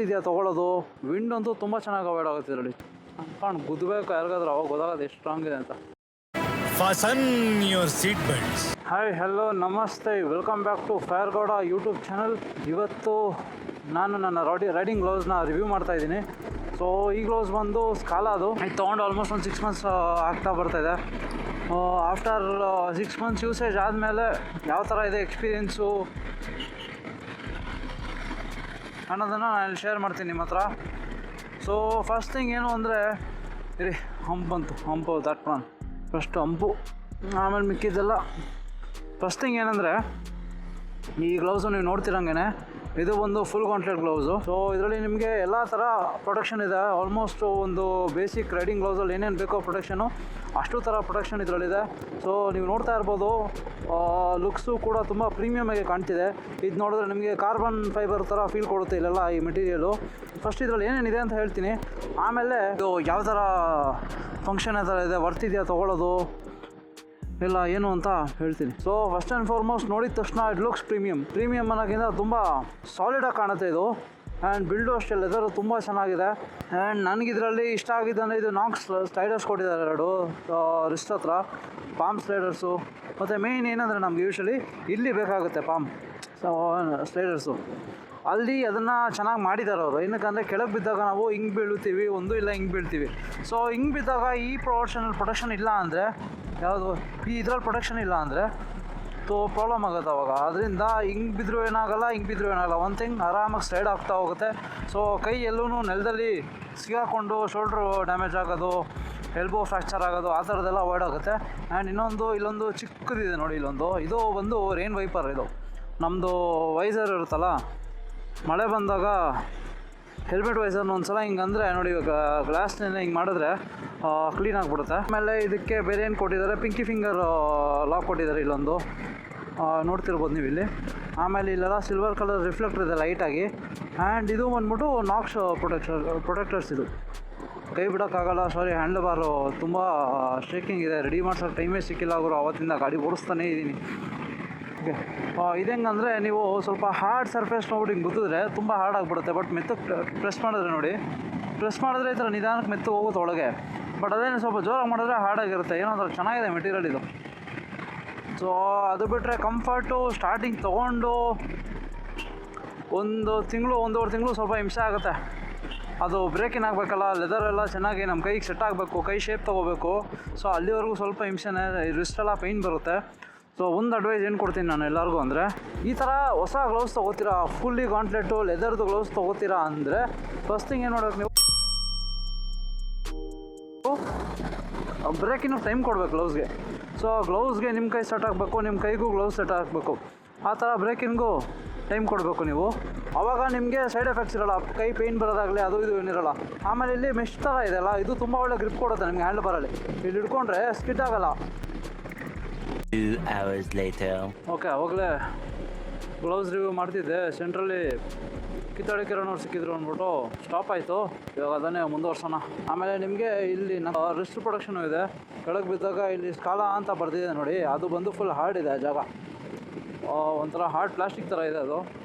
ಇದೆಯಾ ತೊಗೊಳ್ಳೋದು. ವಿಂಡ್ ಅಂತೂ ತುಂಬ ಚೆನ್ನಾಗಿ ಅವಾಯ್ಡ್ ಆಗುತ್ತೆ ಇದರಲ್ಲಿ. ಕಾಣ್ ಗುದ್ದಬೇಕು ಯಾರಿಗಾದ್ರೂ ಅವಾಗ ಗೊತ್ತಾಗೋದು ಎಷ್ಟು ಸ್ಟ್ರಾಂಗ್ ಇದೆ ಅಂತ. Fasten your seat belts. Hi hello ನಮಸ್ತೆ, welcome back to Firegowda YouTube channel. ಇವತ್ತು ನಾನು ನನ್ನ ರೈಡಿಂಗ್ ಗ್ಲೌಸ್ನ ರಿವ್ಯೂ ಮಾಡ್ತಾ ಇದ್ದೀನಿ. ಸೊ ಈ ಗ್ಲೌಸ್ ಬಂದು ಸ್ಕಾಲಾದು ಇದು ತೊಗೊಂಡು ಆಲ್ಮೋಸ್ಟ್ ಒಂದು 6 months ಆಗ್ತಾ ಬರ್ತಾಯಿದೆ. ಆಫ್ಟರ್ 6 months ಯೂಸೇಜ್ ಆದಮೇಲೆ ಯಾವ ಥರ ಇದೆ ಎಕ್ಸ್ಪೀರಿಯೆನ್ಸು ಅನ್ನೋದನ್ನು ನಾನು ಶೇರ್ ಮಾಡ್ತೀನಿ ನಿಮ್ಮ ಹತ್ರ. ಸೊ ಫಸ್ಟ್ ಥಿಂಗ್ ಏನು ಅಂದರೆ ಹಂಪು ದಾಟ್ಬಿಡೋಣ. ಫಸ್ಟು ಹಂಪು, ಆಮೇಲೆ ಮಿಕ್ಕಿದ್ದೆಲ್ಲ. ಫಸ್ಟ್ ಥಿಂಗ್ ಏನಂದರೆ ಈ ಗ್ಲೌಸು ನೀವು ನೋಡ್ತಿರಂಗೆ ಇದು ಒಂದು ಫುಲ್ ಕಾಂಟ್ಯಾಕ್ಟ್ ಗ್ಲೌಸು. ಸೊ ಇದರಲ್ಲಿ ನಿಮಗೆ ಎಲ್ಲ ಥರ ಪ್ರೊಟೆಕ್ಷನ್ ಇದೆ. ಆಲ್ಮೋಸ್ಟ್ ಒಂದು ಬೇಸಿಕ್ ರೈಡಿಂಗ್ ಗ್ಲೌಸಲ್ಲಿ ಏನೇನು ಬೇಕೋ ಪ್ರೊಟೆಕ್ಷನು ಅಷ್ಟು ಥರ ಪ್ರೊಟೆಕ್ಷನ್ ಇದರಲ್ಲಿದೆ. ಸೊ ನೀವು ನೋಡ್ತಾ ಇರ್ಬೋದು, ಲುಕ್ಸು ಕೂಡ ತುಂಬ ಪ್ರೀಮಿಯಮಾಗಿ ಕಾಣ್ತಿದೆ. ಇದು ನೋಡಿದ್ರೆ ನಿಮಗೆ ಕಾರ್ಬನ್ ಫೈಬರ್ ಥರ ಫೀಲ್ ಕೊಡುತ್ತೆ ಇಲ್ಲೆಲ್ಲ ಈ ಮೆಟೀರಿಯಲು. ಫಸ್ಟ್ ಇದರಲ್ಲಿ ಏನೇನಿದೆ ಅಂತ ಹೇಳ್ತೀನಿ, ಆಮೇಲೆ ಇದು ಯಾವ ಥರ ಫಂಕ್ಷನ್ ಯಾವ ಥರ ಇದೆ, ವರ್ತಿದೆಯಾ ತೊಗೊಳ್ಳೋದು ಇಲ್ಲ ಏನು ಅಂತ ಹೇಳ್ತೀನಿ. ಸೊ ಫಸ್ಟ್ ಆ್ಯಂಡ್ ಫಾರ್ಮೋಸ್ಟ್ ನೋಡಿದ ತಕ್ಷಣ ಇಟ್ ಲುಕ್ಸ್ ಪ್ರೀಮಿಯಮ್ ಅನ್ನೋಕ್ಕಿಂತ ತುಂಬ ಸಾಲಿಡಾಗಿ ಕಾಣುತ್ತೆ ಇದು. ಆ್ಯಂಡ್ ಬಿಲ್ಡು ಅಷ್ಟೇ, ಲೆದರು ತುಂಬ ಚೆನ್ನಾಗಿದೆ. ಆ್ಯಂಡ್ ನನಗಿದರಲ್ಲಿ ಇಷ್ಟ ಆಗಿದ್ದಂದರೆ ಇದು ನಾಕ್ಸ್ ಸ್ಲೈಡರ್ಸ್ ಕೊಟ್ಟಿದ್ದಾರೆ 2 ರಿಸ್ಟ್ ಹತ್ರ, ಪಾಮ್ ಸ್ಲೈಡರ್ಸು. ಮತ್ತು ಮೇಯ್ನ್ ಏನಂದರೆ ನಮ್ಗೆ ಯೂಶ್ವಲಿ ಇಲ್ಲಿ ಬೇಕಾಗುತ್ತೆ ಪಾಮ್ ಸ್ಲೈಡರ್ಸು. ಅಲ್ಲಿ ಅದನ್ನು ಚೆನ್ನಾಗಿ ಮಾಡಿದ್ದಾರೆ ಅವರು. ಏನಕ್ಕಂದರೆ ಕೆಳಗೆ ಬಿದ್ದಾಗ ನಾವು ಹಿಂಗೆ ಬೀಳುತ್ತೀವಿ, ಒಂದು ಇಲ್ಲ ಹಿಂಗೆ ಬೀಳ್ತೀವಿ. ಸೊ ಹಿಂಗೆ ಬಿದ್ದಾಗ ಈ ಪ್ರೊಟೆಕ್ಷನ್ ಇಲ್ಲ ಅಂದರೆ, ಯಾವುದು ಇದ್ರಲ್ಲಿ ಪ್ರೊಟೆಕ್ಷನ್ ಇಲ್ಲ ಅಂದರೆ ಪ್ರಾಬ್ಲಮ್ ಆಗುತ್ತೆ ಅವಾಗ. ಅದರಿಂದ ಹಿಂಗೆ ಬಿದ್ದರೂ ಏನಾಗಲ್ಲ, ಹಿಂಗೆ ಬಿದ್ದರೂ ಏನಾಗಲ್ಲ. ಒಂದು ಥಿಂಗ್ ಆರಾಮಾಗಿ ಸ್ಲೈಡ್ ಆಗ್ತಾ ಹೋಗುತ್ತೆ. ಸೊ ಕೈ ಎಲ್ಲೂ ನೆಲದಲ್ಲಿ ಸಿಗಾಕೊಂಡು ಶೋಲ್ಡ್ರು ಡ್ಯಾಮೇಜ್ ಆಗೋದು, ಎಲ್ಬೋ ಫ್ರ್ಯಾಕ್ಚರ್ ಆಗೋದು ಆ ಥರದ್ದೆಲ್ಲ ಅವಾಯ್ಡ್ ಆಗುತ್ತೆ. ಆ್ಯಂಡ್ ಇಲ್ಲೊಂದು ಚಿಕ್ಕದಿದೆ ನೋಡಿ, ಇದು ಬಂದು ರೈನ್ ವೈಪರ್. ಇದು ನಮ್ಮದು ವೈಸರ್ ಇರುತ್ತಲ್ಲ, ಮಳೆ ಬಂದಾಗ ಹೆಲ್ಮೆಟ್ ವೈಸರ್ನ ಒಂದು ಸಲ ಹಿಂಗೆ ಅಂದರೆ ನೋಡಿ, ಇವಾಗ ಗ್ಲಾಸ್ನ ಹಿಂಗೆ ಮಾಡಿದ್ರೆ ಕ್ಲೀನ್ ಆಗಿಬಿಡುತ್ತೆ. ಆಮೇಲೆ ಇದಕ್ಕೆ ಬೇರೆ ಏನು ಕೊಟ್ಟಿದ್ದಾರೆ, ಪಿಂಕಿ ಫಿಂಗರ್ ಲಾಕ್ ಕೊಟ್ಟಿದ್ದಾರೆ ಇಲ್ಲೊಂದು, ನೋಡ್ತಿರ್ಬೋದು ನೀವು ಇಲ್ಲಿ. ಆಮೇಲೆ ಇಲ್ಲೆಲ್ಲ ಸಿಲ್ವರ್ ಕಲರ್ ರಿಫ್ಲೆಕ್ಟರ್ ಇದೆ ಲೈಟಾಗಿ. ಆ್ಯಂಡ್ ಇದು ಬಂದ್ಬಿಟ್ಟು ನಾಕ್ಸ್ ಪ್ರೊಟೆಕ್ಟರ್ಸ್. ಇದು ಕೈ ಬಿಡೋಕ್ಕಾಗಲ್ಲ. ಸಾರಿ, ಹ್ಯಾಂಡಲ್ ಬಾರು ತುಂಬ ಶೇಕಿಂಗ್ ಇದೆ. ರೆಡಿ ಮಾಡ್ಸೋಕ್ಕೆ ಟೈಮೇ ಸಿಕ್ಕಿಲ್ಲ ಅವರು, ಅವತ್ತಿಂದ ಗಾಡಿ ಓಡಿಸ್ತಾನೇ ಇದ್ದೀನಿ. ಓಕೆ, ಇದೆಂಗಂದರೆ ನೀವು ಸ್ವಲ್ಪ ಹಾರ್ಡ್ ಸರ್ಫೇಸ್ ನೋಡ್ಬಿಟ್ಟು ಹಿಂಗೆ ಗುದ್ದಿದ್ರೆ ತುಂಬ ಹಾರ್ಡ್ ಆಗಿಬಿಡುತ್ತೆ. ಬಟ್ ಮೆತ್ತಗೆ ಪ್ರೆಸ್ ಮಾಡಿದ್ರೆ ನೋಡಿ, ಈ ಥರ ನಿಧಾನಕ್ಕೆ ಮೆತ್ತು ಹೋಗುತ್ತೆ ಒಳಗೆ. ಬಟ್ ಅದೇನು ಸ್ವಲ್ಪ ಜೋರಾಗಿ ಮಾಡಿದ್ರೆ ಹಾರ್ಡಾಗಿರುತ್ತೆ. ಏನೋ ಚೆನ್ನಾಗಿದೆ ಮೆಟೀರಿಯಲ್ ಇದು. ಸೊ ಅದು ಬಿಟ್ಟರೆ ಕಂಫರ್ಟು ಸ್ಟಾರ್ಟಿಂಗ್ ತೊಗೊಂಡು ಒಂದೂವರೆ ತಿಂಗಳು ಸ್ವಲ್ಪ ಹಿಂಸೆ ಆಗುತ್ತೆ. ಅದು ಬ್ರೇಕಿಂಗ್ ಆಗಬೇಕಲ್ಲ, ಲೆದರೆಲ್ಲ ಚೆನ್ನಾಗಿ ನಮ್ಮ ಕೈಗೆ ಸೆಟ್ ಆಗಬೇಕು, ಕೈ ಶೇಪ್ ತೊಗೋಬೇಕು. ಸೊ ಅಲ್ಲಿವರೆಗೂ ಸ್ವಲ್ಪ ಹಿಂಸೆನೇ, ರಿಸ್ಟೆಲ್ಲ ಪೈನ್ ಬರುತ್ತೆ. ಸೊ ಒಂದು ಅಡ್ವೈಸ್ ಏನು ಕೊಡ್ತೀನಿ ನಾನು ಎಲ್ಲರಿಗೂ ಅಂದರೆ, ಈ ಥರ ಹೊಸ ಗ್ಲೌಸ್ ತೊಗೋತೀರಾ, ಫುಲ್ಲಿ ಗಾಂಟ್ಲೆಟು ಲೆದರ್ದು ಗ್ಲೌಸ್ ತೊಗೋತೀರಾ ಅಂದರೆ ಫಸ್ಟ್ ಥಿಂಗ್ ಏನು ನೋಡೋಕೆ ನೀವು ಬ್ರೇಕಿನ ಟೈಮ್ ಕೊಡಬೇಕು ಗ್ಲೌಸ್ಗೆ. ಸೊ ಗ್ಲೌಸ್ಗೆ ನಿಮ್ಮ ಕೈ ಸೆಟ್ ಆಗಬೇಕು, ನಿಮ್ಮ ಕೈಗೂ ಗ್ಲೌಸ್ ಸೆಟ್ ಆಗಬೇಕು. ಆ ಥರ ಬ್ರೇಕಿಂಗು ಟೈಮ್ ಕೊಡಬೇಕು ನೀವು. ಆವಾಗ ನಿಮಗೆ ಸೈಡ್ ಎಫೆಕ್ಟ್ಸ್ ಇರೋಲ್ಲ, ಕೈ ಪೇಯ್ನ್ ಬರೋದಾಗಲಿ ಅದು ಇದು ಏನಿರೋಲ್ಲ. ಆಮೇಲೆ ಇಲ್ಲಿ ಮೆಶ್ ಥರ ಇದೆಯಲ್ಲ, ಇದು ತುಂಬ ಒಳ್ಳೆ ಗ್ರಿಪ್ ಕೊಡುತ್ತೆ ನಿಮಗೆ ಹ್ಯಾಂಡಲ್ ಬಾರಲ್ಲಿ. ಇಲ್ಲಿ ಹಿಡ್ಕೊಂಡ್ರೆ ಸ್ಕಿಡ್ ಆಗೋಲ್ಲ. 2 hours later. ಓಕೆ, ಅವಾಗಲೇ ಗ್ಲೌಸ್ ರಿವ್ಯೂ ಮಾಡ್ತಿದ್ದೆ. ಸೆಂಟ್ರಲ್ಲಿ ಕಿರೋನವ್ರು ಸಿಕ್ಕಿದ್ರು ಅಂದ್ಬಿಟ್ಟು ಸ್ಟಾಪ್ ಆಯಿತು. ಇವಾಗ ಅದನ್ನೇ ಮುಂದುವರ್ಸೋಣ. ಆಮೇಲೆ ನಿಮಗೆ ಇಲ್ಲಿ ರಿಸ್ಟ್ ಪ್ರೊಡಕ್ಷನು ಇದೆ. ಕೆಳಗೆ ಬಿದ್ದಾಗ ಇಲ್ಲಿ ಸ್ಕಾಲಾ ಅಂತ ಬರ್ತಿದೆ ನೋಡಿ, ಅದು ಬಂದು ಫುಲ್ ಹಾರ್ಡ್ ಇದೆ ಜಾಗ. ಒಂಥರ ಹಾರ್ಡ್ ಪ್ಲಾಸ್ಟಿಕ್ ಥರ ಇದೆ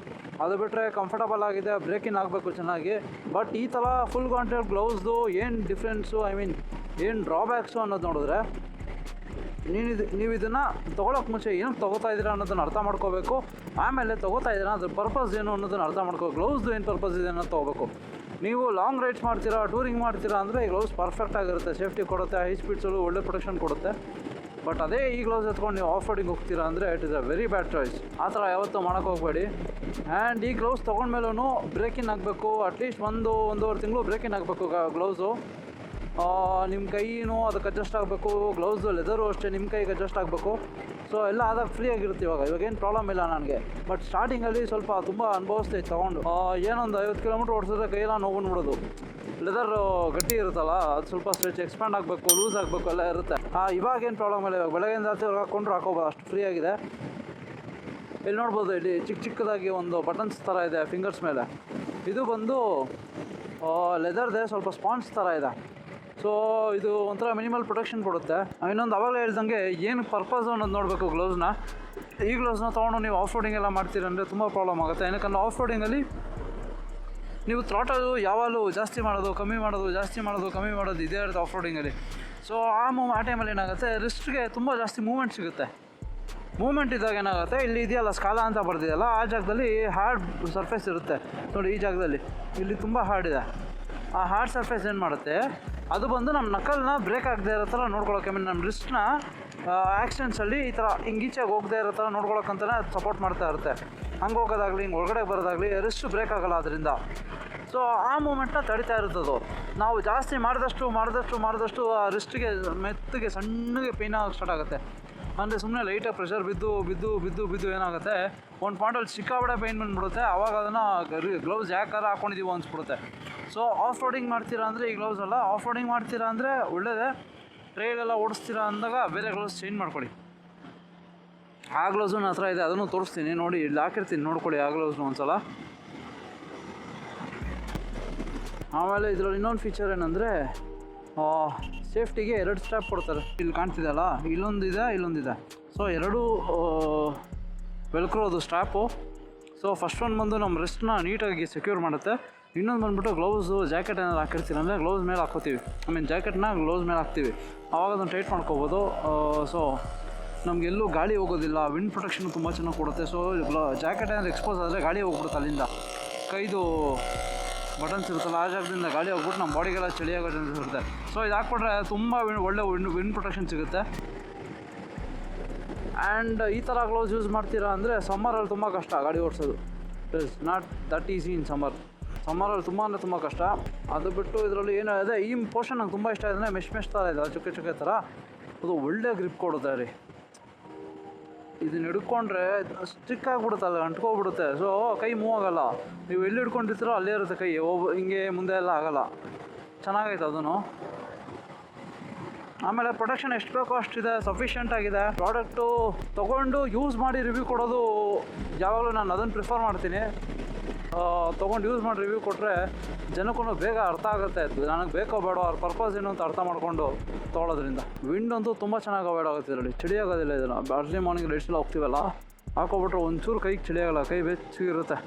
ಅದು ಬಿಟ್ಟರೆ ಕಂಫರ್ಟಬಲ್ ಆಗಿದೆ. ಬ್ರೇಕಿಂಗ್ ಆಗಬೇಕು ಚೆನ್ನಾಗಿ. ಬಟ್ ಈ ಥರ ಫುಲ್ ಕಾಂಟ್ಯಾಕ್ಟ್ ಗ್ಲೌಸ್ದು ಏನು ಡಿಫ್ರೆನ್ಸು, ಏನು ಡ್ರಾಬ್ಯಾಕ್ಸು ಅನ್ನೋದು ನೋಡಿದ್ರೆ, ನೀವು ಇದನ್ನು ತೊಗೊಳಕ್ಕೆ ಮುಂಚೆ ಏನಕ್ಕೆ ತೊಗೋತಾ ಇದ್ದೀರಾ ಅನ್ನೋದನ್ನು ಅರ್ಥ ಮಾಡ್ಕೋಬೇಕು. ಆಮೇಲೆ ತೊಗೋತಾ ಇದ್ದೀರಾ ಅದ್ರ ಪರ್ಪಸ್ ಏನು ಅನ್ನೋದನ್ನು ಅರ್ಥ ಮಾಡ್ಕೋಬೇಕು. ಗ್ಲೌಸ್ದು ಏನು ಪರ್ಪಸ್ ಇದೆ ಅನ್ನೋದು ತೊಗೋಬೇಕು. ನೀವು ಲಾಂಗ್ ರೈಡ್ಸ್ ಮಾಡ್ತೀರಾ, ಟೂರಿಂಗ್ ಮಾಡ್ತೀರಾ ಅಂದರೆ ಈ ಗ್ಲೌಸ್ ಪರ್ಫೆಕ್ಟ್ ಆಗಿರುತ್ತೆ, ಸೇಫ್ಟಿ ಕೊಡುತ್ತೆ, ಹೈ ಸ್ಪೀಡ್ಸಲ್ಲೂ ಒಳ್ಳೆ ಪ್ರೊಟೆಕ್ಷನ್ ಕೊಡುತ್ತೆ. ಬಟ್ ಅದೇ ಈ ಗ್ಲೌಸ್ ಎತ್ಕೊಂಡು ನೀವು ಆಫ್ ರೋಡಿಂಗ್ ಹೋಗ್ತೀರಾ ಅಂದರೆ it is a very bad choice. ಆ ಥರ ಯಾವತ್ತೂ ಮಾಡೋಕ್ಕೆ ಹೋಗಬೇಡಿ. ಆ್ಯಂಡ್ ಈ ಗ್ಲೌಸ್ ತೊಗೊಂಡ್ಮೇಲೂ ಬ್ರೇಕಿಂಗ್ ಆಗಬೇಕು. ಅಟ್ಲೀಸ್ಟ್ ಒಂದೂವರೆ ತಿಂಗಳು ಬ್ರೇಕಿಂಗ್ ಆಗಬೇಕು ಗ್ಲೌಸು. ನಿಮ್ಮ ಕೈನೂ ಅದಕ್ಕೆ ಅಡ್ಜಸ್ಟ್ ಆಗಬೇಕು, ಗ್ಲೌಸು ಲೆದರು ಅಷ್ಟೇ ನಿಮ್ಮ ಕೈಗೆ ಅಡ್ಜಸ್ಟ್ ಆಗಬೇಕು. ಸೊ ಎಲ್ಲ ಆದಾಗ ಫ್ರೀ ಆಗಿರುತ್ತೆ. ಇವಾಗೇನು ಪ್ರಾಬ್ಲಮ್ ಇಲ್ಲ ನನಗೆ. ಬಟ್ ಸ್ಟಾರ್ಟಿಂಗಲ್ಲಿ ಸ್ವಲ್ಪ ತುಂಬ ಅನುಭವಿಸ್ತೀವಿ ತೊಗೊಂಡು. ಏನೊಂದು 50 ಕಿಲೋಮೀಟ್ರ್ ಓಡಿಸಿದ್ರೆ ಕೈಯೆಲ್ಲ ನೋವು ಬಿಡೋದು. ಲೆದರ್ ಗಟ್ಟಿ ಇರುತ್ತಲ್ಲ, ಅದು ಸ್ವಲ್ಪ ಸ್ಟ್ರೆಚ್ ಎಕ್ಸ್ಪ್ಯಾಂಡ್ ಆಗಬೇಕು, ಲೂಸ್ ಆಗಬೇಕು, ಎಲ್ಲ ಇರುತ್ತೆ. ಇವಾಗೇನು ಪ್ರಾಬ್ಲಮ್ ಇಲ್ಲ. ಇವಾಗ ಬೆಳಗ್ಗೆಯಿಂದ ರಾತ್ರಿ ಹಾಕ್ಕೊಂಡ್ರು ಹಾಕೋಬೋದು, ಅಷ್ಟು ಫ್ರೀ ಆಗಿದೆ. ಇಲ್ಲಿ ನೋಡ್ಬೋದು, ಇಲ್ಲಿ ಚಿಕ್ಕದಾಗಿ ಒಂದು ಬಟನ್ಸ್ ಥರ ಇದೆ ಫಿಂಗರ್ಸ್ ಮೇಲೆ. ಇದು ಬಂದು ಲೆದರ್ದೇ ಸ್ವಲ್ಪ ಸ್ಪಾಂಜ್ ಥರ ಇದೆ. ಸೊ ಇದು ಒಂಥರ ಮಿನಿಮಲ್ ಪ್ರೊಟೆಕ್ಷನ್ ಕೊಡುತ್ತೆ. ಇನ್ನೊಂದು ಅವಾಗಲೇ ಹೇಳ್ದಂಗೆ ಏನು ಪರ್ಪಸ್ ಅನ್ನೋದು ನೋಡಬೇಕು ಗ್ಲೌಸ್ನ. ಈ ಗ್ಲೌಸ್ನ ತೊಗೊಂಡು ನೀವು ಆಫ್ ರೋಡಿಂಗ್ ಎಲ್ಲ ಮಾಡ್ತೀರಂದರೆ ತುಂಬ ಪ್ರಾಬ್ಲಮ್ ಆಗುತ್ತೆ. ಏನಕ್ಕಂದ್ರೆ ಆಫ್ ರೋಡಿಂಗಲ್ಲಿ ನೀವು ಥ್ರಾಟಲ್ ಯಾವಾಗಲೂ ಜಾಸ್ತಿ ಮಾಡೋದು ಕಮ್ಮಿ ಮಾಡೋದು ಜಾಸ್ತಿ ಮಾಡೋದು ಕಮ್ಮಿ ಮಾಡೋದು ಇದೇ ಇರುತ್ತೆ ಆಫ್ ರೋಡಿಂಗಲ್ಲಿ. ಸೊ ಆ ಟೈಮಲ್ಲಿ ಏನಾಗುತ್ತೆ, ರಿಸ್ಟ್ಗೆ ತುಂಬ ಜಾಸ್ತಿ ಮೂವ್ಮೆಂಟ್ ಸಿಗುತ್ತೆ. ಮೂವ್ಮೆಂಟ್ ಇದ್ದಾಗ ಏನಾಗುತ್ತೆ, ಇಲ್ಲಿ ಇದೆಯಲ್ಲ ಸ್ಕಾಲಾ ಅಂತ ಬರ್ದಿದೆಯಲ್ಲ, ಆ ಜಾಗದಲ್ಲಿ ಹಾರ್ಡ್ ಸರ್ಫೇಸ್ ಇರುತ್ತೆ ನೋಡಿ. ಈ ಜಾಗದಲ್ಲಿ ಇಲ್ಲಿ ತುಂಬ ಹಾರ್ಡ್ ಇದೆ. ಆ ಹಾರ್ಡ್ ಸರ್ಫೇಸ್ ಏನು ಮಾಡುತ್ತೆ, ಅದು ಬಂದು ನಮ್ಮ ನಕಲ್ನ ಬ್ರೇಕ್ ಆಗದೆ ಇರೋ ಥರ ನೋಡ್ಕೊಳಕ್ಕೆ, ನಮ್ಮ ರಿಸ್ಟ್ನ ಆ್ಯಕ್ಸಿಡೆಂಟ್ಸಲ್ಲಿ ಈ ಥರ ಹಿಂಗೆ ಈಚೆಗೆ ಹೋಗದೆ ಇರೋ ಥರ ನೋಡ್ಕೊಳಕ್ಕಂತಲೇ ಅದು ಸಪೋರ್ಟ್ ಮಾಡ್ತಾ ಇರುತ್ತೆ. ಹಂಗೆ ಹೋಗೋದಾಗಲಿ ಹಿಂಗೆ ಒಳಗಡೆ ಬರೋದಾಗಲಿ ರಿಸ್ಟ್ ಬ್ರೇಕ್ ಆಗೋಲ್ಲ ಅದರಿಂದ. ಸೊ ಆ ಮೂಮೆಂಟ್ನ ತಡಿತಾ ಇರುತ್ತದು. ನಾವು ಜಾಸ್ತಿ ಮಾಡಿದಷ್ಟು ಆ ರಿಸ್ಟಿಗೆ ಮೆತ್ತಗೆ ಸಣ್ಣಗೆ ಪೇನ್ ಆಗೋಕ್ಕೆ ಸ್ಟಾರ್ಟ್ ಆಗುತ್ತೆ. ಅಂದರೆ ಸುಮ್ಮನೆ ಲೈಟಾಗಿ ಪ್ರೆಷರ್ ಬಿದ್ದು ಏನಾಗುತ್ತೆ, ಒಂದು ಪಾಯಿಂಟಲ್ಲಿ ಸಿಕ್ಕಾಬಡೆ ಪೇನ್ ಬಂದುಬಿಡುತ್ತೆ. ಆವಾಗ ಅದನ್ನು ಗ್ಲೌಸ್ ಯಾಕಾರ ಹಾಕ್ಕೊಂಡಿದ್ದೀವೋ ಅನಿಸ್ಬಿಡುತ್ತೆ. ಸೊ ಆಫ್ ರೋಡಿಂಗ್ ಮಾಡ್ತೀರಾ ಅಂದರೆ ಈ ಗ್ಲೌಸ್ ಅಲ್ಲ, ಆಫ್ ರೋಡಿಂಗ್ ಮಾಡ್ತೀರಾ ಅಂದರೆ ಒಳ್ಳೆಯದೇ. ಟ್ರೈಲೆಲ್ಲ ಓಡಿಸ್ತೀರಾ ಅಂದಾಗ ಬೇರೆ ಗ್ಲೌಸ್ ಚೇಂಜ್ ಮಾಡ್ಕೊಳ್ಳಿ. ಆ ಗ್ಲೌಸು ನನ್ನ ಹತ್ರ ಇದೆ, ಅದನ್ನು ತೋರಿಸ್ತೀನಿ ನೋಡಿ, ಇಲ್ಲಿ ಹಾಕಿರ್ತೀನಿ ನೋಡ್ಕೊಳ್ಳಿ ಆ ಗ್ಲೌಸ್ನು ಒಂದ್ಸಲ. ಆಮೇಲೆ ಇದರಲ್ಲಿ ಇನ್ನೊಂದು ಫೀಚರ್ ಏನಂದರೆ, ಸೇಫ್ಟಿಗೆ 2 ಸ್ಟ್ರಾಪ್ ಕೊಡ್ತಾರೆ. ಇಲ್ಲಿ ಕಾಣ್ತಿದೆಯಲ್ಲ, ಇಲ್ಲೊಂದಿದೆ. ಸೊ 2 ವೆಲ್ಕ್ರೋದು ಸ್ಟ್ರಾಪು. ಸೊ ಫಸ್ಟ್ ಒಂದು ಬಂದು ನಮ್ಮ ರಿಸ್ಟ್ನ ನೀಟಾಗಿ ಸೆಕ್ಯೂರ್ ಮಾಡುತ್ತೆ. ಇನ್ನೊಂದು ಬಂದುಬಿಟ್ಟು ಗ್ಲೌಸು, ಜಾಕೆಟ್ ಏನಾದ್ರು ಹಾಕಿರ್ತೀರ ಅಂದರೆ ಗ್ಲೌಸ್ ಮೇಲೆ ಹಾಕ್ಕೋತೀವಿ. ಜಾಕೆಟ್ನ ಗ್ಲೌಸ್ ಮೇಲೆ ಹಾಕ್ತೀವಿ, ಆವಾಗ ಅದನ್ನು ಟೈಟ್ ಮಾಡ್ಕೋಬೋದು. ಸೊ ನಮಗೆಲ್ಲೂ ಗಾಳಿ ಹೋಗೋದಿಲ್ಲ, ವಿಂಡ್ ಪ್ರೊಟೆಕ್ಷನ್ ತುಂಬ ಚೆನ್ನಾಗಿ ಕೊಡುತ್ತೆ. ಸೊ ಜಾಕೆಟ್ ಏನಾದ್ರು ಎಕ್ಸ್ಪೋಸ್ ಆದರೆ ಗಾಳಿ ಹೋಗ್ಬಿಡುತ್ತೆ ಅಲ್ಲಿಂದ. ಕೈದು ಬಟನ್ಸ್ ಇರುತ್ತಲ್ಲ, ಆ ಜಾಗದಿಂದ ಗಾಳಿ ಹೋಗ್ಬಿಟ್ಟು ನಮ್ಮ ಬಾಡಿಗೆಲ್ಲ ಚಳಿ ಆಗೋ ಚಾನ್ಸಸ್ ಇರುತ್ತೆ. ಸೊ ಇದು ಹಾಕ್ಬಿಟ್ರೆ ತುಂಬ ಒಳ್ಳೆ ವಿಂಡ್ ಪ್ರೊಟೆಕ್ಷನ್ ಸಿಗುತ್ತೆ. ಆ್ಯಂಡ್ ಈ ಥರ ಗ್ಲೌಸ್ ಯೂಸ್ ಮಾಡ್ತೀರಾ ಅಂದರೆ ಸಮ್ಮರಲ್ಲಿ ತುಂಬ ಕಷ್ಟ ಗಾಡಿ ಓಡಿಸೋದು. It is not that easy in ಸಮ್ಮರಲ್ಲಿ ತುಂಬ ಕಷ್ಟ. ಅದು ಬಿಟ್ಟು ಇದರಲ್ಲಿ ಏನೋ ಇದೆ, ಈ ಪೋರ್ಷನ್ ನಂಗೆ ತುಂಬ ಇಷ್ಟ ಇದೆ. ಮೆಶ್ ಥರ ಇದೆ, ಚುಕ್ಕೆ ಥರ. ಅದು ಒಳ್ಳೆ ಗ್ರಿಪ್ ಕೊಡುತ್ತೆ ರೀ. ಇದನ್ನ ಹಿಡ್ಕೊಂಡ್ರೆ ಸ್ಟಿಕ್ ಆಗಿಬಿಡುತ್ತಲ್ಲ, ಅಂಟ್ಕೊಬಿಡುತ್ತೆ. ಸೊ ಕೈ ಮೂವ್ ಆಗೋಲ್ಲ. ನೀವು ಎಲ್ಲಿ ಹಿಡ್ಕೊಂಡಿರ್ತೀರೋ ಅಲ್ಲೇ ಇರುತ್ತೆ ಕೈ, ಹಿಂಗೆ ಮುಂದೆ ಎಲ್ಲ ಆಗೋಲ್ಲ. ಚೆನ್ನಾಗೈತೆ ಅದನ್ನು. ಆಮೇಲೆ ಪ್ರೊಡಕ್ಷನ್ ಎಷ್ಟು ಬೇಕೋ ಅಷ್ಟಿದೆ, ಸಫಿಷಿಯೆಂಟ್ ಆಗಿದೆ. ಪ್ರಾಡಕ್ಟು ತೊಗೊಂಡು ಯೂಸ್ ಮಾಡಿ ರಿವ್ಯೂ ಕೊಡೋದು ಯಾವಾಗಲೂ ನಾನು ಅದನ್ನು ಪ್ರಿಫರ್ ಮಾಡ್ತೀನಿ. ತೊಗೊಂಡು ಯೂಸ್ ಮಾಡಿ ರಿವ್ಯೂ ಕೊಟ್ಟರೆ ಜನಕ್ಕೂ ಬೇಗ ಅರ್ಥ ಆಗುತ್ತೆ, ನನಗೆ ಬೇಕೋ ಬೇಡೋ ಅವ್ರ ಪರ್ಪಸ್ ಏನು ಅಂತ ಅರ್ಥ ಮಾಡ್ಕೊಂಡು ತೊಗೊಳೋದ್ರಿಂದ. ವಿಂಡ್ ಅಂತೂ ತುಂಬ ಚೆನ್ನಾಗಿ ಅವಾಯ್ಡ್ ಆಗುತ್ತೆ ಇದರಲ್ಲಿ, ಚಳಿ ಆಗೋದಿಲ್ಲ. ಇದನ್ನು ಅರ್ಲಿ ಮಾರ್ನಿಂಗ್ ಲೈಟ್ಸೆಲ್ಲ ಹೋಗ್ತೀವಲ್ಲ, ಹಾಕೊಬಿಟ್ರೆ ಒಂಚೂರು ಕೈಗೆ ಚಳಿ ಆಗೋಲ್ಲ, ಕೈ ಬೆಚ್ಚಗಿರುತ್ತೆ.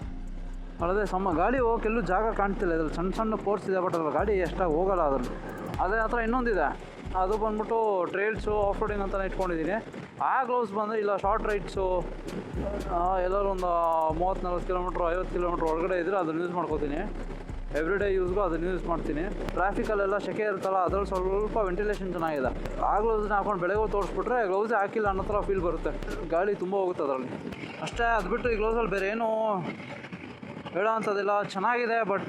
ಅಲ್ಲದೆ ಗಾಡಿ ಹೋಗೋಕೆ ಎಲ್ಲೂ ಜಾಗ ಕಾಣ್ತಿಲ್ಲ ಇದರಲ್ಲಿ. ಸಣ್ಣ ಪೋರ್ಸ್ ಇದೆ, ಬಟ್ ಅದ್ರಲ್ಲಿ ಗಾಡಿ ಎಷ್ಟಾಗಿ ಹೋಗೋಲ್ಲ ಅದರಲ್ಲಿ. ಅದೇ ಹತ್ರ ಇನ್ನೊಂದಿದೆ, ಅದು ಬಂದ್ಬಿಟ್ಟು ಟ್ರೇಲ್ಸು ಆಫ್ ರೋಡಿಂಗ್ ಅಂತಲೇ ಇಟ್ಕೊಂಡಿದ್ದೀನಿ. ಆ ಗ್ಲೌಸ್ ಬಂದರೆ ಇಲ್ಲ ಶಾರ್ಟ್ ರೈಡ್ಸು, ಎಲ್ಲರೂ ಒಂದು 30-40 ಕಿಲೋಮೀಟ್ರ್ 50 ಕಿಲೋಮೀಟ್ರ್ ಒಳಗಡೆ ಇದ್ದರೆ ಅದನ್ನು ಯೂಸ್ ಮಾಡ್ಕೋತೀನಿ. ಎವ್ರಿ ಡೇ ಯೂಸ್ಗೂ ಅದನ್ನು ಯೂಸ್ ಮಾಡ್ತೀನಿ. ಟ್ರಾಫಿಕಲ್ಲೆಲ್ಲ ಸೆಕೆ ಇರುತ್ತಲ್ಲ, ಅದರಲ್ಲಿ ಸ್ವಲ್ಪ ವೆಂಟಿಲೇಷನ್ ಚೆನ್ನಾಗಿದೆ. ಆ ಗ್ಲೌಸ್ನ ಹಾಕೊಂಡು ಬೆಳಗ್ಗೆ ತೋರಿಸ್ಬಿಟ್ರೆ ಗ್ಲೌಸೇ ಹಾಕಿಲ್ಲ ಅನ್ನೋ ಥರ ಫೀಲ್ ಬರುತ್ತೆ, ಗಾಳಿ ತುಂಬ ಹೋಗುತ್ತೆ ಅದರಲ್ಲಿ ಅಷ್ಟೇ. ಅದು ಬಿಟ್ಟು ಈ ಗ್ಲೌಸಲ್ಲಿ ಬೇರೆ ಏನೂ ಹೇಳೋ ಅಂಥದ್ದಿಲ್ಲ. ಚೆನ್ನಾಗಿದೆ, ಬಟ್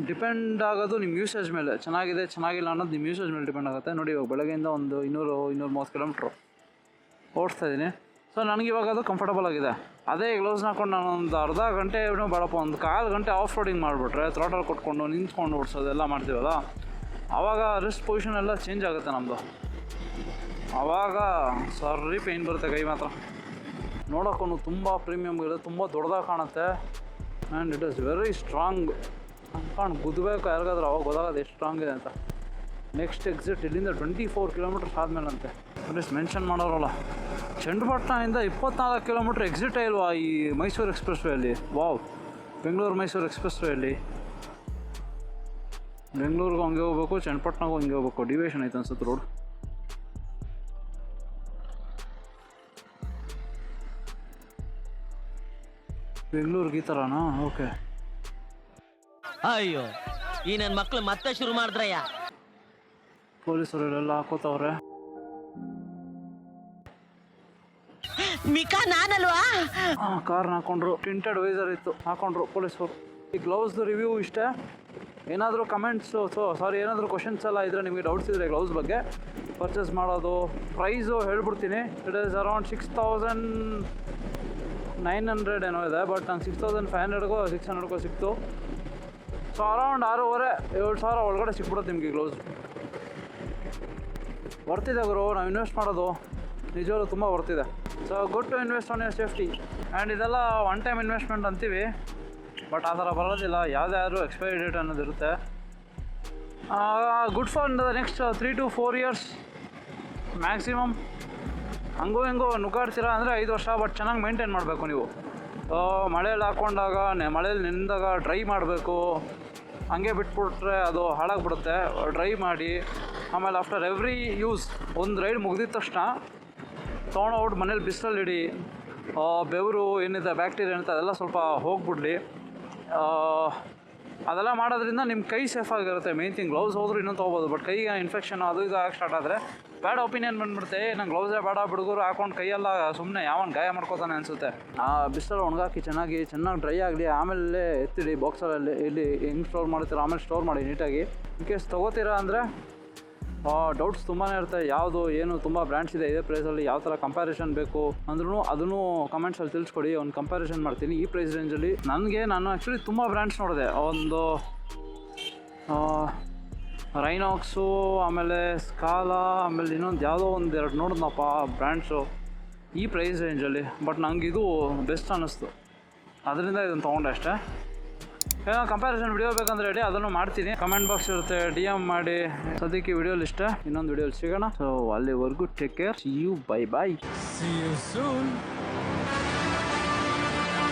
ಡಿಪೆಂಡ್ ಆಗೋದು ನಿಮ್ಮ ಯೂಸೇಜ್ ಮೇಲೆ. ಚೆನ್ನಾಗಿಲ್ಲ ಅನ್ನೋದು ನಿಮ್ಮ ಯೂಸೇಜ್ ಮೇಲೆ ಡಿಪೆಂಡ್ ಆಗುತ್ತೆ. ನೋಡಿ, ಇವಾಗ ಬೆಳಗ್ಗೆಯಿಂದ ಒಂದು 200-230 ಕಿಲೋಮೀಟ್ರು ಓಡಿಸ್ತಾ ಇದ್ದೀನಿ. ಸೊ ನನಗಿವಾಗ ಅದು ಕಂಫರ್ಟಬಲ್ ಆಗಿದೆ. ಅದೇ ಗ್ಲೌಸ್ನ ಹಾಕೊಂಡು ನಾನು ಒಂದು ಅರ್ಧ ಗಂಟೆ ಬೇಡಪ್ಪ, ಒಂದು 1/4 ಗಂಟೆ ಆಫ್ ರೋಡಿಂಗ್ ಮಾಡಿಬಿಟ್ರೆ, ಥ್ರಾಟಲ್ ಕೊಟ್ಕೊಂಡು ನಿಂತ್ಕೊಂಡು ಓಡಿಸೋದೆಲ್ಲ ಮಾಡ್ತೀವಲ್ಲ, ಆವಾಗ ರಿಸ್ಟ್ ಪೊಸಿಷನ್ ಎಲ್ಲ ಚೇಂಜ್ ಆಗುತ್ತೆ ನಮ್ಮದು. ಆವಾಗ ಸರಿ ಪೇಯ್ನ್ ಬರುತ್ತೆ ಕೈ ಮಾತ್ರ. ನೋಡೋಕ್ಕೂ ತುಂಬ ಪ್ರೀಮಿಯಮ್ ಇರುತ್ತೆ, ತುಂಬ ದೊಡ್ಡದಾಗಿ ಕಾಣುತ್ತೆ. And it is very strong. ಅಂದ್ಕೊಂಡು ಗುದ್ದಬೇಕು ಯಾರಿಗಾದ್ರೂ, ಅವಾಗ ಗೊತ್ತಾಗೋದು ಎಷ್ಟು ಸ್ಟ್ರಾಂಗ್ ಇದೆ ಅಂತ. ನೆಕ್ಸ್ಟ್ ಎಕ್ಸಿಟ್ ಇಲ್ಲಿಂದ 24 ಕಿಲೋಮೀಟರ್ಸ್ ಆದಮೇಲಂತೆ. ಪ್ಲೀಸ್ ಮೆನ್ಷನ್ ಮಾಡೋರಲ್ಲ, ಚನ್ನಪಟ್ಟಣದಿಂದ 24 ಕಿಲೋಮೀಟ್ರ್ ಎಕ್ಸಿಟೇ ಇಲ್ವಾ ಈ ಮೈಸೂರು ಎಕ್ಸ್ಪ್ರೆಸ್ ವೇಯಲ್ಲಿ? ವಾವ್, ಬೆಂಗಳೂರು-ಮೈಸೂರು ಎಕ್ಸ್ಪ್ರೆಸ್ ವೇಯಲ್ಲಿ ಬೆಂಗಳೂರಿಗೂ ಹಂಗೆ ಹೋಗ್ಬೇಕು, ಚನ್ನಪಟ್ಟಣಗೂ ಹಂಗೆ ಹೋಗ್ಬೇಕು. ಡಿವಿಯೇಷನ್ ಐತೆ ಅನ್ಸುತ್ತೆ ರೋಡ್. ಬೆಂಗಳೂರಿಗೆ ಈ ಥರನಾ? ಓಕೆ. ಅಯ್ಯೋ, ಈ ನನ್ನ ಮಕ್ಳು ಮತ್ತೆ ಶುರು ಮಾಡಿದ್ರಯ್ಯ. ಪೊಲೀಸರು ಎಲ್ಲ ಹಾಕೋತವ್ರೆ. ಮಿಕಾ ನಾನಲ್ವಾ? ಕಾರ್ನ ಹಾಕೊಂಡ್ರು, ಟಿಂಟೆಡ್ ವೈಸರ್ ಇತ್ತು, ಹಾಕೊಂಡ್ರು ಪೊಲೀಸರು. ಈ ಗ್ಲೌಸ್ದು ರಿವ್ಯೂ ಇಷ್ಟೇ. ಏನಾದರೂ ಕಮೆಂಟ್ಸು ಏನಾದರೂ ಕ್ವಶನ್ಸ್ ಎಲ್ಲ ಇದ್ದರೆ, ನಿಮಗೆ ಡೌಟ್ಸ್ ಇದ್ದರೆ ಗ್ಲೌಸ್ ಬಗ್ಗೆ ಪರ್ಚೇಸ್ ಮಾಡೋದು, ಪ್ರೈಸು ಹೇಳ್ಬಿಡ್ತೀನಿ. ಇಟ್ ಈಸ್ ಅರೌಂಡ್ 6900 ಏನೋ ಇದೆ, ಬಟ್ ನಂಗೆ 6500ಗೋ 600ಗೋ ಸಿಕ್ತು. ಸೊ ಅರೌಂಡ್ 6,500-7,000 ಒಳಗಡೆ ಸಿಕ್ಬಿಡುತ್ತೆ ನಿಮಗೆ ಗ್ಲೌಸ್. ಬರ್ತಿದೆ ಗುರು, ನಾವು ಇನ್ವೆಸ್ಟ್ ಮಾಡೋದು ನಿಜವಾಗ್ಲೂ ತುಂಬ ಬರ್ತಿದೆ. So good to invest on your safety. And ಇದೆಲ್ಲ ಒನ್ ಟೈಮ್ ಇನ್ವೆಸ್ಟ್ಮೆಂಟ್ ಅಂತೀವಿ, ಬಟ್ ಆ ಥರ ಬರೋದಿಲ್ಲ. ಯಾವುದಾದ್ರೂ ಎಕ್ಸ್ಪೈರಿ ಡೇಟ್ ಅನ್ನೋದಿರುತ್ತೆ. Good for the next 3 to 4 years maximum. ಹಂಗೂ ಹೆಂಗೋ ನುಗ್ಗಾಡ್ತೀರಾ ಅಂದರೆ 5 ವರ್ಷ, ಬಟ್ ಚೆನ್ನಾಗಿ ಮೇಂಟೈನ್ ಮಾಡಬೇಕು ನೀವು. ಮಳೇಲಿ ಹಾಕ್ಕೊಂಡಾಗ ಮಳೇಲಿ ನೆಂದಾಗ ಡ್ರೈ ಮಾಡಬೇಕು. ಹಂಗೆ ಬಿಟ್ಬಿಟ್ರೆ ಅದು ಹಾಳಾಗ್ಬಿಡುತ್ತೆ. ಡ್ರೈ ಮಾಡಿ ಆಮೇಲೆ ಆಫ್ಟರ್ ಎವ್ರಿ ಯೂಸ್ ಒಂದು ರೈಡ್ ಮುಗಿದಿದ ತಕ್ಷಣ ತೊಗೊಂಡೋಗ್ಬಿಟ್ಟು ಮನೇಲಿ ಬಿಸಿಲಲ್ಲಿ ಇಡಿ. ಬೆವರು ಏನಿದೆ ಬ್ಯಾಕ್ಟೀರಿಯಾ ಏನಿದೆ ಅದೆಲ್ಲ ಸ್ವಲ್ಪ ಹೋಗ್ಬಿಡ್ಲಿ. ಅದೆಲ್ಲ ಮಾಡೋದ್ರಿಂದ ನಿಮ್ಮ ಕೈ ಸೇಫ್ ಆಗಿರುತ್ತೆ. ಮೇನ್ ಥಿಂಗ್ ಗ್ಲೌಸ್ ಹೋದ್ರೂ ಇನ್ನೂ ತೊಗೋಬೋದು. ಬಟ್ ಕೈಗೆ ಇನ್ಫೆಕ್ಷನ್ ಅದು ಇದು ಆಗಿ ಸ್ಟಾರ್ಟ್ ಆದರೆ ಬ್ಯಾಡ್ ಒಪಿನಿಯನ್ ಬಂದುಬಿಡುತ್ತೆ. ನಂಗೆ ಗ್ಲೌಸೇ ಬೇಡ, ಹುಡುಗರು ಹಾಕೊಂಡು ಕೈಯೆಲ್ಲ ಸುಮ್ಮನೆ ಯಾವನ್ ಗಾಯ ಮಾಡ್ಕೋತಾನೆ ಅನಿಸುತ್ತೆ. ಬಿಸಿಲಲ್ಲಿ ಒಣಗಾಕಿ ಚೆನ್ನಾಗಿ ಡ್ರೈ ಆಗಲಿ. ಆಮೇಲೆ ಎತ್ತಿಡಿ ಬಾಕ್ಸಲ್ಲಿ ಇಲ್ಲಿ ಹೆಂಗೆ ಸ್ಟೋರ್ ಮಾಡ್ತೀರ ಆಮೇಲೆ ಸ್ಟೋರ್ ಮಾಡಿ ನೀಟಾಗಿ. ಇನ್ ಕೇಸ್ ತೊಗೋತೀರಾ ಅಂದರೆ ಡೌಟ್ಸ್ ತುಂಬಾ ಇರುತ್ತೆ. ಯಾವುದು ಏನು ತುಂಬ ಬ್ರ್ಯಾಂಡ್ಸ್ ಇದೆ ಇದೇ ಪ್ರೈಸಲ್ಲಿ, ಯಾವ ಥರ ಕಂಪ್ಯಾರಿಸನ್ ಬೇಕು ಅಂದ್ರೂ ಅದನ್ನು ಕಮೆಂಟ್ಸಲ್ಲಿ ತಿಳಿಸ್ಕೊಡಿ. ಒಂದು ಕಂಪ್ಯಾರಿಸನ್ ಮಾಡ್ತೀನಿ ಈ ಪ್ರೈಸ್ ರೇಂಜಲ್ಲಿ. ನಾನು ಆ್ಯಕ್ಚುಲಿ ತುಂಬ ಬ್ರ್ಯಾಂಡ್ಸ್ ನೋಡಿದೆ. ಒಂದು ರೈನಾಕ್ಸು, ಆಮೇಲೆ ಸ್ಕಾಲಾ, ಆಮೇಲೆ ಇನ್ನೊಂದು ಯಾವುದೋ ಒಂದು ಎರಡು ನೋಡಿದ್ನಪ್ಪ ಬ್ರ್ಯಾಂಡ್ಸು ಈ ಪ್ರೈಸ್ ರೇಂಜಲ್ಲಿ. ಬಟ್ ನಂಗೆ ಇದು ಬೆಸ್ಟ್ ಅನ್ನಿಸ್ತು, ಅದರಿಂದ ಇದನ್ನು ತೊಗೊಂಡೆ ಅಷ್ಟೇ. ಏನೋ ಕಂಪ್ಯಾರಿಸನ್ ವಿಡಿಯೋ ಬೇಕಂದ್ರೆ ರೆಡಿ, ಅದನ್ನು ಮಾಡ್ತೀನಿ. ಕಮೆಂಟ್ ಬಾಕ್ಸ್ ಇರುತ್ತೆ, DM ಮಾಡಿ. ಸದ್ಯಕ್ಕೆ ವಿಡಿಯೋಲಿ ಇಷ್ಟ, ಇನ್ನೊಂದು ವಿಡಿಯೋಲಿ ಸಿಗೋಣ. ಸೊ ಅಲ್ಲಿವರೆಗೂ take care, see you, bye bye. See you soon.